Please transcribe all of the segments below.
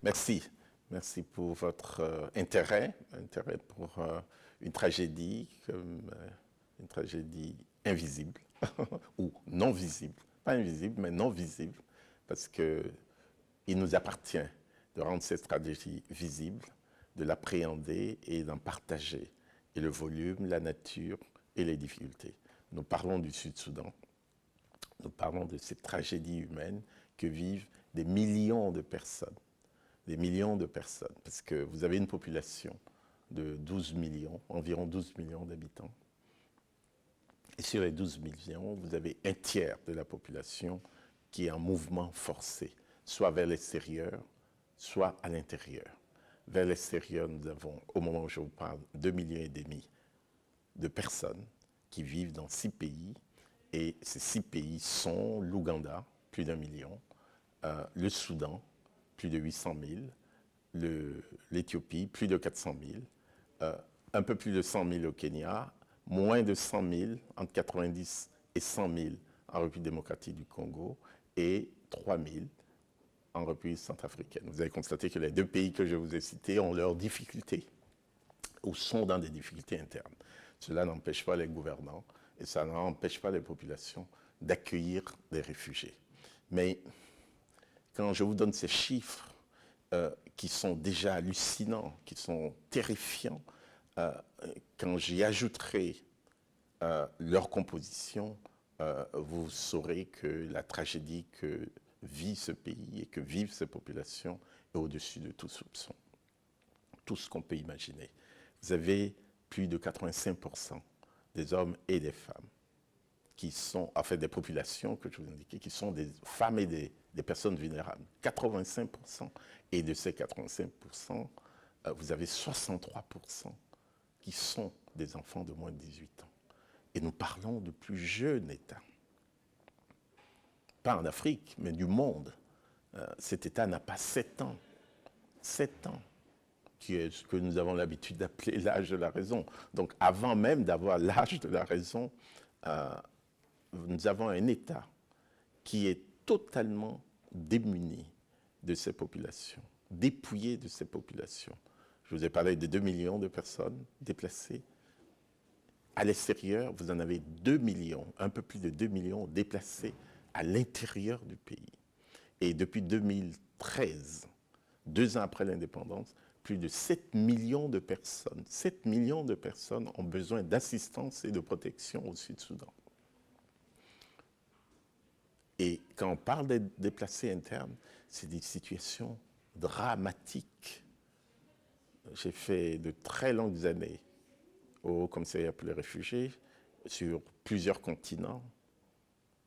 Merci. Merci pour votre intérêt pour une tragédie une tragédie invisible ou non visible. Pas invisible, mais non visible, parce qu'il nous appartient de rendre cette tragédie visible, de l'appréhender et d'en partager, et le volume, la nature et les difficultés. Nous parlons du Sud-Soudan, nous parlons de cette tragédie humaine que vivent des millions de personnes, parce que vous avez une population de 12 millions, environ 12 millions d'habitants. Et sur les 12 millions, vous avez un tiers de la population qui est en mouvement forcé, soit vers l'extérieur, soit à l'intérieur. Vers l'extérieur, nous avons, au moment où je vous parle, 2,5 millions de personnes qui vivent dans 6 pays. Et ces 6 pays sont l'Ouganda, plus d'1 million, le Soudan, plus de 800 000, l'Éthiopie, plus de 400 000, un peu plus de 100 000 au Kenya, moins de 100 000, entre 90 et 100 000 en République démocratique du Congo, et 3 000 en République centrafricaine. Vous avez constaté que les 2 pays que je vous ai cités ont leurs difficultés, ou sont dans des difficultés internes. Cela n'empêche pas les gouvernants, et ça n'empêche pas les populations d'accueillir des réfugiés. Mais quand je vous donne ces chiffres qui sont déjà hallucinants, qui sont terrifiants, quand j'y ajouterai leur composition, vous saurez que la tragédie que vit ce pays et que vivent ces populations est au-dessus de tout soupçon. Tout ce qu'on peut imaginer. Vous avez plus de 85% des hommes et des femmes qui sont, en fait, des populations que je vous indiquais, qui sont des femmes et des personnes vulnérables. 85%. Et de ces 85%, vous avez 63% qui sont des enfants de moins de 18 ans. Et nous parlons de plus jeunes États. Pas en Afrique, mais du monde. Cet État n'a pas 7 ans. 7 ans, qui est ce que nous avons l'habitude d'appeler l'âge de la raison. Donc avant même d'avoir l'âge de la raison, nous avons un État qui est totalement démuni de ces populations, dépouillé de ces populations. Je vous ai parlé de 2 millions de personnes déplacées. À l'extérieur, vous en avez 2 millions, un peu plus de 2 millions déplacés à l'intérieur du pays. Et depuis 2013, 2 ans après l'indépendance, plus de 7 millions de personnes, 7 millions de personnes ont besoin d'assistance et de protection au Sud-Soudan. Et quand on parle des déplacés internes, c'est des situations dramatiques. J'ai fait de très longues années au Commissariat pour les réfugiés sur plusieurs continents.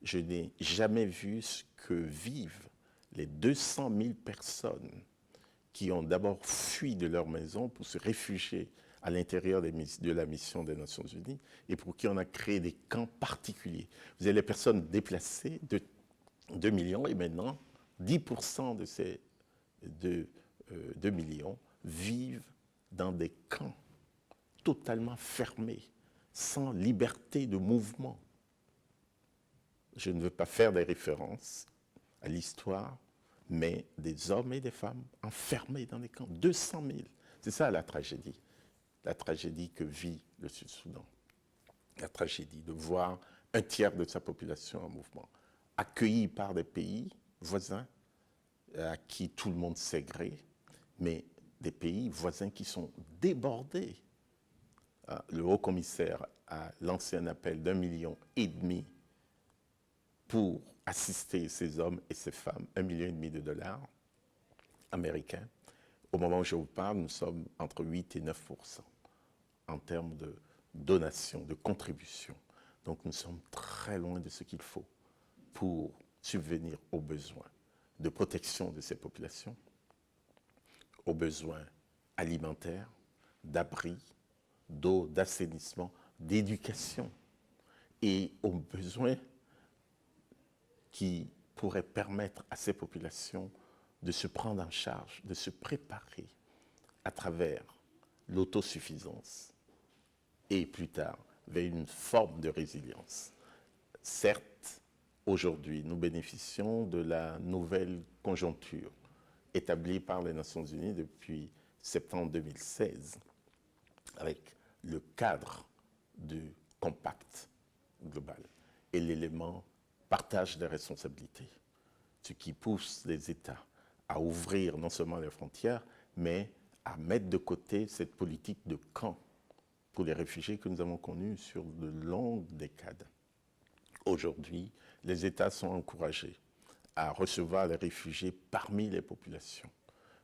Je n'ai jamais vu ce que vivent les 200 000 personnes qui ont d'abord fui de leur maison pour se réfugier à l'intérieur de la mission des Nations Unies et pour qui on a créé des camps particuliers. Vous avez les personnes déplacées de 2 millions et maintenant 10% de ces 2 millions vivent dans des camps totalement fermés, sans liberté de mouvement. Je ne veux pas faire des références à l'histoire, mais des hommes et des femmes enfermés dans des camps. 200 000. C'est ça la tragédie que vit le Sud-Soudan. La tragédie de voir un tiers de sa population en mouvement, accueilli par des pays voisins à qui tout le monde sait gré, mais des pays voisins qui sont débordés. Le haut-commissaire a lancé un appel d'1,5 million pour assister ces hommes et ces femmes, 1,5 million de dollars américains. Au moment où je vous parle, nous sommes entre 8 et 9% en termes de donations, de contributions. Donc nous sommes très loin de ce qu'il faut pour subvenir aux besoins de protection de ces populations, aux besoins alimentaires, d'abri, d'eau, d'assainissement, d'éducation et aux besoins qui pourraient permettre à ces populations de se prendre en charge, de se préparer à travers l'autosuffisance et plus tard vers une forme de résilience. Certes, aujourd'hui, nous bénéficions de la nouvelle conjoncture établie par les Nations Unies depuis septembre 2016, avec le cadre du compact global et l'élément partage des responsabilités, ce qui pousse les États à ouvrir non seulement les frontières, mais à mettre de côté cette politique de camp pour les réfugiés que nous avons connue sur de longues décades. Aujourd'hui, les États sont encouragés à recevoir les réfugiés parmi les populations.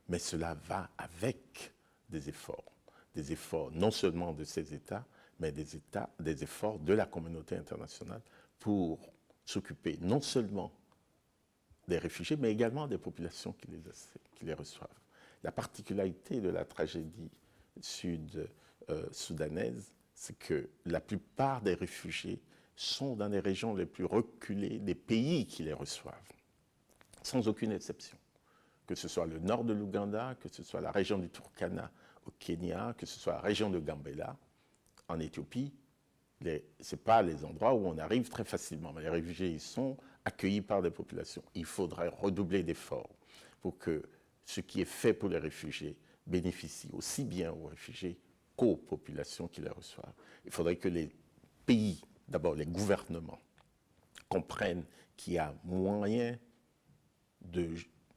Mais cela va avec des efforts non seulement de ces États, mais des efforts de la communauté internationale pour s'occuper non seulement des réfugiés, mais également des populations qui les reçoivent. La particularité de la tragédie sud-soudanaise, c'est que la plupart des réfugiés sont dans les régions les plus reculées des pays qui les reçoivent, sans aucune exception. Que ce soit le nord de l'Ouganda, que ce soit la région du Turkana au Kenya, que ce soit la région de Gambela en Éthiopie, ce n'est pas les endroits où on arrive très facilement. Mais les réfugiés y sont accueillis par des populations. Il faudrait redoubler d'efforts pour que ce qui est fait pour les réfugiés bénéficie aussi bien aux réfugiés qu'aux populations qui les reçoivent. Il faudrait que les pays, d'abord les gouvernements, comprennent qu'il y a moyen de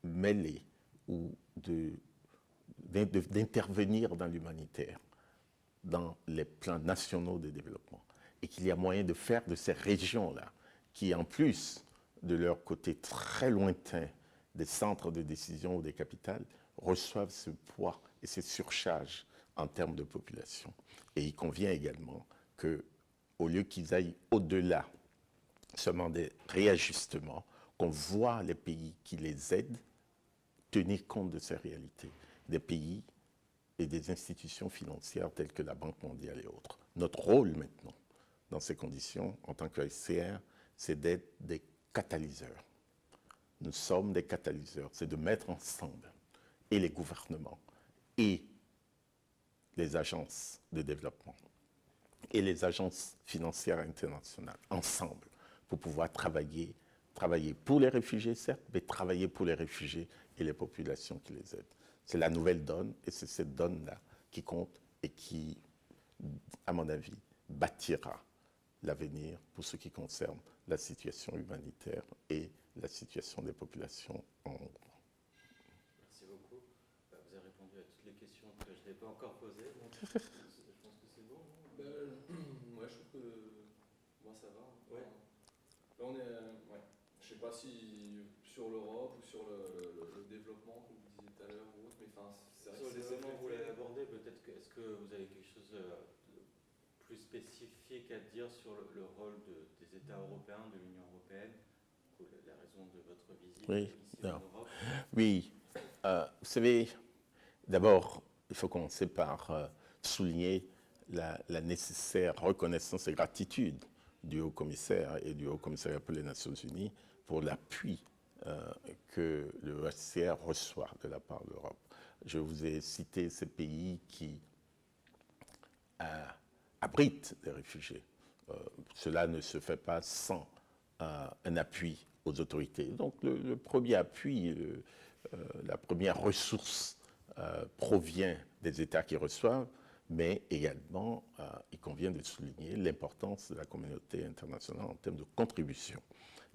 mêler ou d'intervenir dans l'humanitaire, dans les plans nationaux de développement, et qu'il y a moyen de faire de ces régions-là, qui en plus de leur côté très lointain des centres de décision ou des capitales, reçoivent ce poids et ces surcharges en termes de population. Et il convient également qu'au lieu qu'ils aillent au-delà seulement des réajustements, qu'on voit les pays qui les aident tenir compte de ces réalités, des pays et des institutions financières telles que la Banque mondiale et autres. Notre rôle maintenant, dans ces conditions, en tant que HCR, c'est d'être des catalyseurs. Nous sommes des catalyseurs, c'est de mettre ensemble et les gouvernements et les agences de développement et les agences financières internationales ensemble pour pouvoir travailler pour les réfugiés, certes, mais travailler pour les réfugiés et les populations qui les aident. C'est la nouvelle donne, et c'est cette donne-là qui compte et qui, à mon avis, bâtira l'avenir pour ce qui concerne la situation humanitaire et la situation des populations en Hongrie. Merci beaucoup. Vous avez répondu à toutes les questions que je n'ai pas encore posées. Donc je pense que c'est bon. Moi, je trouve que moi, ça va. Ouais. Là, on est, ouais. Je sais pas si sur l'Europe ou sur le développement, comme vous disiez tout à l'heure, ou autre, mais enfin, c'est vrai Sur que les c'est éléments que vous l'avez abordé, peut-être est-ce que vous avez quelque chose de plus spécifique à dire sur le rôle des États européens, de l'Union européenne, la raison de votre visite ici en Europe? Oui, vous savez, d'abord, il faut commencer par souligner la nécessaire reconnaissance et gratitude du Haut-Commissaire et du Haut-Commissariat pour les Nations Unies pour l'appui que le HCR reçoit de la part de l'Europe. Je vous ai cité ces pays qui abritent des réfugiés. Cela ne se fait pas sans un appui aux autorités. Donc le premier appui, la première ressource provient des États qui reçoivent, mais également, il convient de souligner l'importance de la communauté internationale en termes de contribution.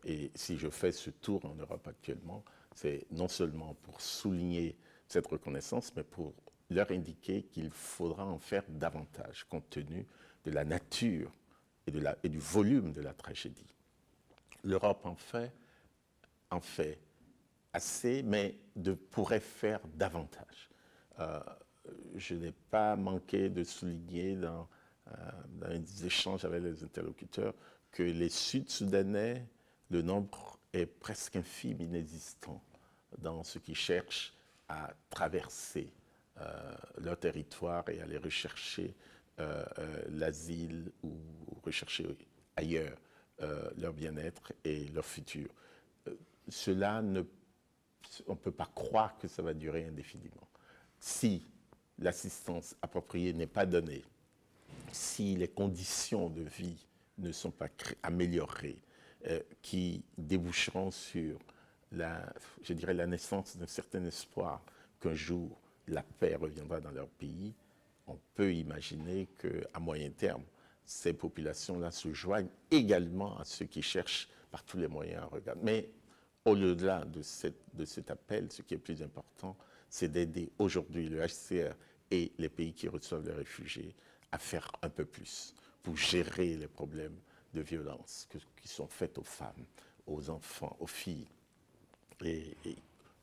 Et si je fais ce tour en Europe actuellement, c'est non seulement pour souligner cette reconnaissance, mais pour leur indiquer qu'il faudra en faire davantage, compte tenu de la nature et du volume de la tragédie. L'Europe en fait assez, mais pourrait faire davantage. Je n'ai pas manqué de souligner dans les échanges avec les interlocuteurs que les Sud-Soudanais, le nombre est presque infime, inexistant dans ceux qui cherchent à traverser leur territoire et aller rechercher l'asile ou rechercher ailleurs leur bien-être et leur futur. On ne peut pas croire que ça va durer indéfiniment. Si l'assistance appropriée n'est pas donnée, si les conditions de vie ne sont pas améliorées, qui déboucheront sur je dirais, la naissance d'un certain espoir qu'un jour la paix reviendra dans leur pays, on peut imaginer qu'à moyen terme, ces populations-là se joignent également à ceux qui cherchent par tous les moyens à regarder. Mais au-delà de cet appel, ce qui est plus important, c'est d'aider aujourd'hui le HCR et les pays qui reçoivent les réfugiés à faire un peu plus pour gérer les problèmes de violence qui sont faites aux femmes, aux enfants, aux filles, et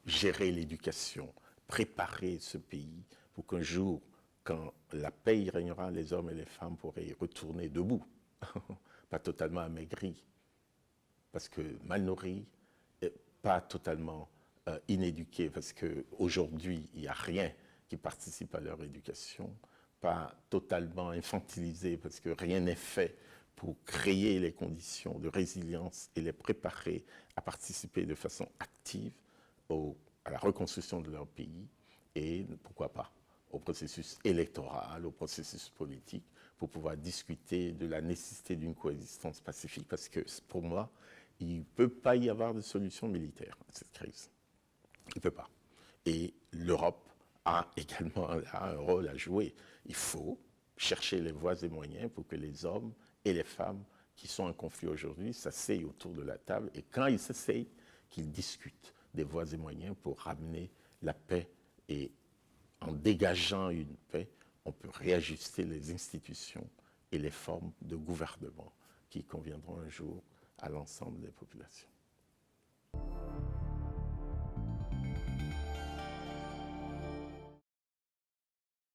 gérer l'éducation, préparer ce pays pour qu'un jour, quand la paix y régnera, les hommes et les femmes pourraient y retourner debout, pas totalement amaigris, parce que mal nourris, pas totalement inéduqués, parce qu'aujourd'hui, il n'y a rien qui participe à leur éducation, pas totalement infantilisés, parce que rien n'est fait pour créer les conditions de résilience et les préparer à participer de façon active à la reconstruction de leur pays et, pourquoi pas, au processus électoral, au processus politique, pour pouvoir discuter de la nécessité d'une coexistence pacifique, parce que pour moi, il ne peut pas y avoir de solution militaire à cette crise. Il ne peut pas. Et l'Europe a également un rôle à jouer. Il faut chercher les voies et moyens pour que les hommes et les femmes qui sont en conflit aujourd'hui s'asseyent autour de la table, et quand ils s'asseyent, qu'ils discutent des voies et moyens pour ramener la paix, et en dégageant une paix, on peut réajuster les institutions et les formes de gouvernement qui conviendront un jour à l'ensemble des populations.